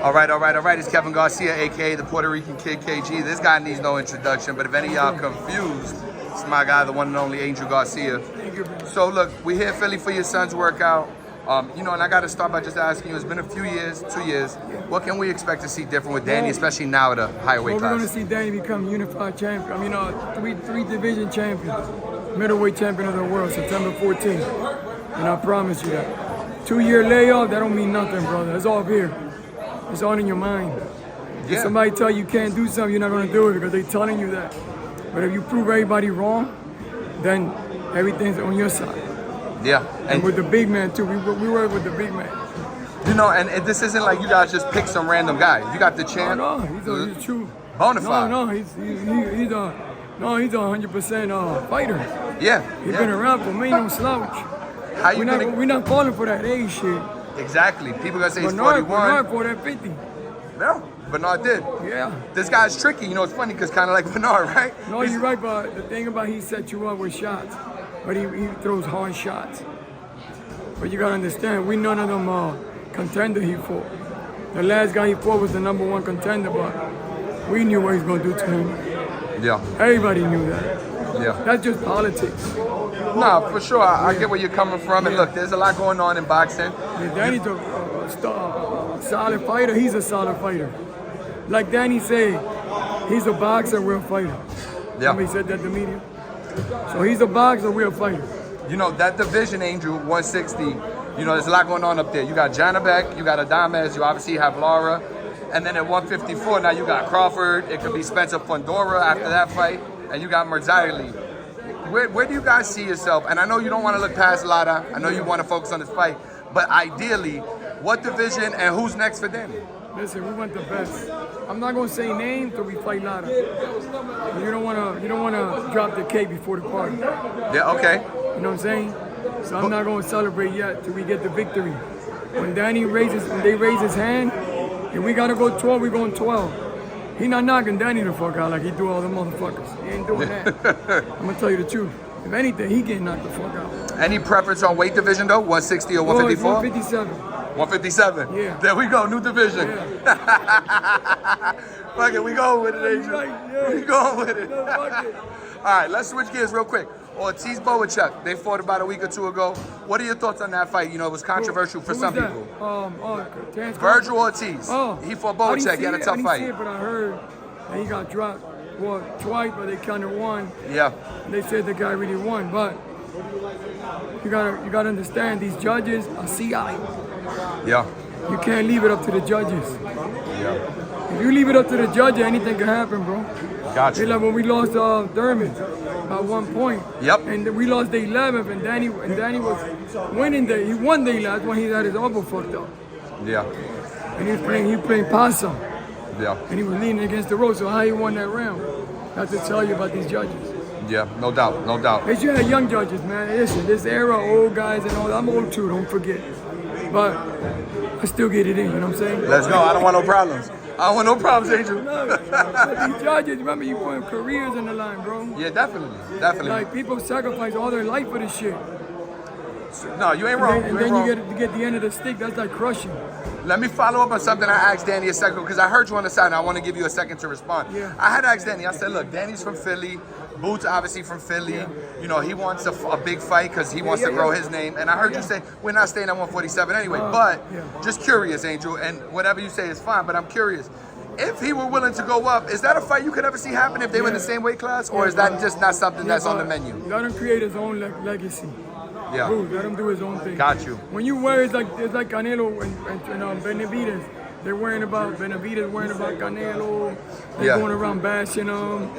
All right. It's Kevin Garcia, a.k.a. the Puerto Rican Kid KG. This guy needs no introduction, but if any of y'all confused, it's my guy, the one and only Angel Garcia. Thank you, bro. So look, we're here in Philly for your son's workout. And I got to start by just asking you, it's been a few years, 2 years. What can we expect to see different with Danny, especially now at a higher weight class? We're going to see Danny become unified champion. Three division champion, middleweight champion of the world, September 14th. And I promise you that. 2 year layoff, that don't mean nothing, brother. It's all here. It's all in your mind. If somebody tell you can't do something, you're not going to do it because they're telling you that. But if you prove everybody wrong, then everything's on your side. Yeah. And with the big man, too. We work with the big man. And this isn't like you guys just pick some random guy. You got the champ. No, he's true. Bonafide. No, he's a 100% fighter. Yeah. He's been around for me, no slouch. We're not falling for that age shit. Exactly. People gonna say he's 41. Bernard fought at 50. Yeah, Bernard did. Yeah. This guy's tricky. It's funny because kind of like Bernard, right? No, you're right, but the thing about he set you up with shots. But he throws hard shots. But you gotta understand, we none of them contender he fought. The last guy he fought was the #1 contender, but we knew what he was gonna do to him. Yeah. Everybody knew that. Yeah. That's just politics. No, for sure. I get where you're coming from. And look, there's a lot going on in boxing. Danny's a solid fighter. He's a solid fighter. Like Danny said, he's a boxer, we're a fighter. Yeah. Somebody said that to the media. So he's a boxer, we're a fighter. That division, Angel, 160, there's a lot going on up there. You got Janabek, you got Adames, you obviously have Lara. And then at 154, now you got Crawford. It could be Spencer Fundora after that fight. And you got Mirzaili. Where do you guys see yourself? And I know you don't want to look past Lara. I know you want to focus on this fight. But ideally, what division and who's next for Danny? Listen, we want the best. I'm not gonna say names till we fight Lara. You don't wanna drop the cake before the party. Yeah, okay. You know what I'm saying? So I'm not gonna celebrate yet till we get the victory. When they raise his hand, and we gotta go 12, we going 12. He not knocking Danny the fuck out like he do all the motherfuckers. He ain't doing that. I'm gonna tell you the truth. If anything, he getting knocked the fuck out. Any preference on weight division though? 160 or 154? 157. 157? Yeah. There we go, new division. Yeah. Fuck it, we going with it, Angel. Right, yeah. We going with it. No, fuck it. All right, let's switch gears real quick. Ortiz Boachuk, they fought about a week or two ago. What are your thoughts on that fight? It was controversial for some people. Virgil Ortiz. He fought Boachuk. He had a tough fight. I didn't see it, but I heard that he got dropped. Well, twice, but they counted one. Yeah. They said the guy really won, but you gotta understand these judges are CI. Yeah. You can't leave it up to the judges. Yeah. If you leave it up to the judges, anything can happen, bro. Gotcha. It's like when we lost Thurman by 1 point. Yep. And we lost the 11th, and Danny was winning he won the 11th when he had his elbow fucked up. Yeah. And he was playing possum. Yeah. And he was leaning against the rope, so how he won that round? That's to tell you about these judges. Yeah, no doubt, no doubt. They should have young judges, man. Listen, this era, old guys and all that. I'm old too, don't forget. But I still get it in, you know what I'm saying? Let's go, I don't want no problems. I don't want no problems, Angel. No, but these judges, remember, you putting careers on the line, bro. Yeah, definitely. Like, people sacrifice all their life for this shit. No, you ain't wrong. And then you get the end of the stick, that's like crushing. Let me follow up on something I asked Danny a second, because I heard you on the side, and I want to give you a second to respond. Yeah. I had asked Danny, I said, look, Danny's from Philly, Boots obviously from Philly. Yeah. He wants a big fight because he wants to grow his name. And I heard you say, we're not staying at 147 anyway. Just curious, Angel, and whatever you say is fine, but I'm curious. If he were willing to go up, is that a fight you could ever see happen if they were in the same weight class? Or is that just not something that's on the menu? Let him create his own legacy. Yeah. Bruce, let him do his own thing. Got you. When you wear it's like Canelo and Benavidez. They're worrying about Benavidez, worrying about Canelo. They're going around bashing him.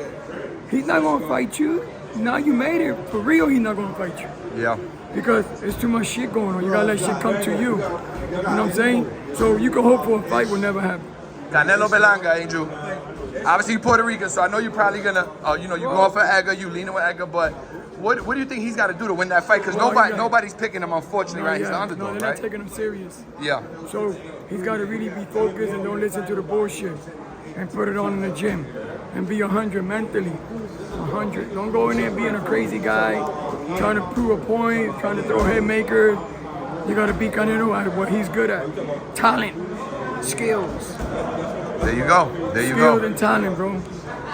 He's not gonna fight you. Now you made it. For real, he's not gonna fight you. Yeah. Because there's too much shit going on. You gotta let shit come to you. You know what I'm saying? So you can hope for a fight will never happen. Canelo Berlanga, Angel. Obviously, you're Puerto Rican, so I know you're probably gonna, you're going for Edgar, you leaning with Edgar, but what do you think he's got to do to win that fight? Because nobody's picking him, unfortunately, right? He's the underdog, they're not taking him serious. Yeah. So he's got to really be focused and don't listen to the bullshit and put it on in the gym and be 100 mentally. 100. Don't go in there being a crazy guy, trying to prove a point, trying to throw haymakers. You got to beat Canelo at what he's good at. Talent. skills. There you go. There you Skills go. and talent, bro.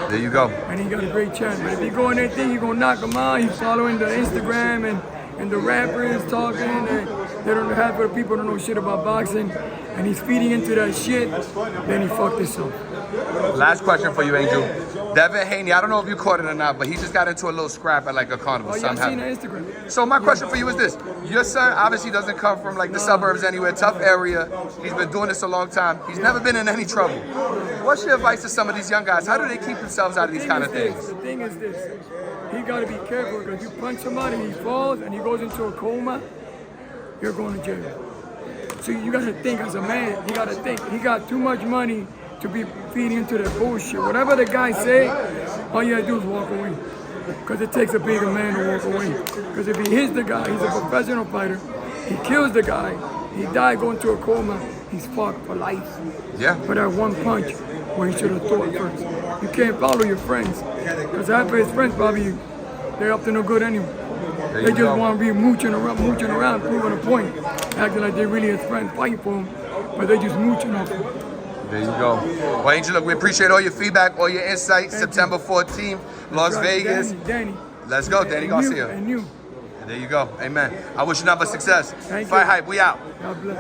There you go. And he got a great chance. But if you go in there thinking you're going to knock him out, he's following the Instagram and the rappers talking. And they don't half of the people don't know shit about boxing. And he's feeding into that shit. Then he fucked himself. Last question for you, Angel. Devin Haney, I don't know if you caught it or not, but he just got into a little scrap at like a carnival. Oh, yeah, I've somehow. seen the Instagram. So my question for you is this. Your son obviously doesn't come from like the suburbs anywhere, tough area. He's been doing this a long time. He's never been in any trouble. What's your advice to some of these young guys? How do they keep themselves out of these kind of things? The thing is this. He got to be careful because you punch somebody, he falls, and he goes into a coma, you're going to jail. So you got to think as a man. You got to think. He got too much money to be feeding into that bullshit. Whatever the guy say, all you gotta do is walk away. Because it takes a bigger man to walk away. Because if he hits the guy, he's a professional fighter. He kills the guy. He died going to a coma. He's fucked for life. Yeah. For that one punch where he should have thought first. You can't follow your friends. Because half of his friends probably, they're up to no good anyway. They just want to be mooching around, proving a point. Acting like they're really his friends fighting for him. But they just mooching off him. There you go. Well, Angel, look, we appreciate all your feedback, all your insights. September 14th, Las Vegas. Danny. Let's go, Danny Garcia. And you. There you go. Amen. I wish you nothing but success. Thank Fight you. Hype, we out. God bless.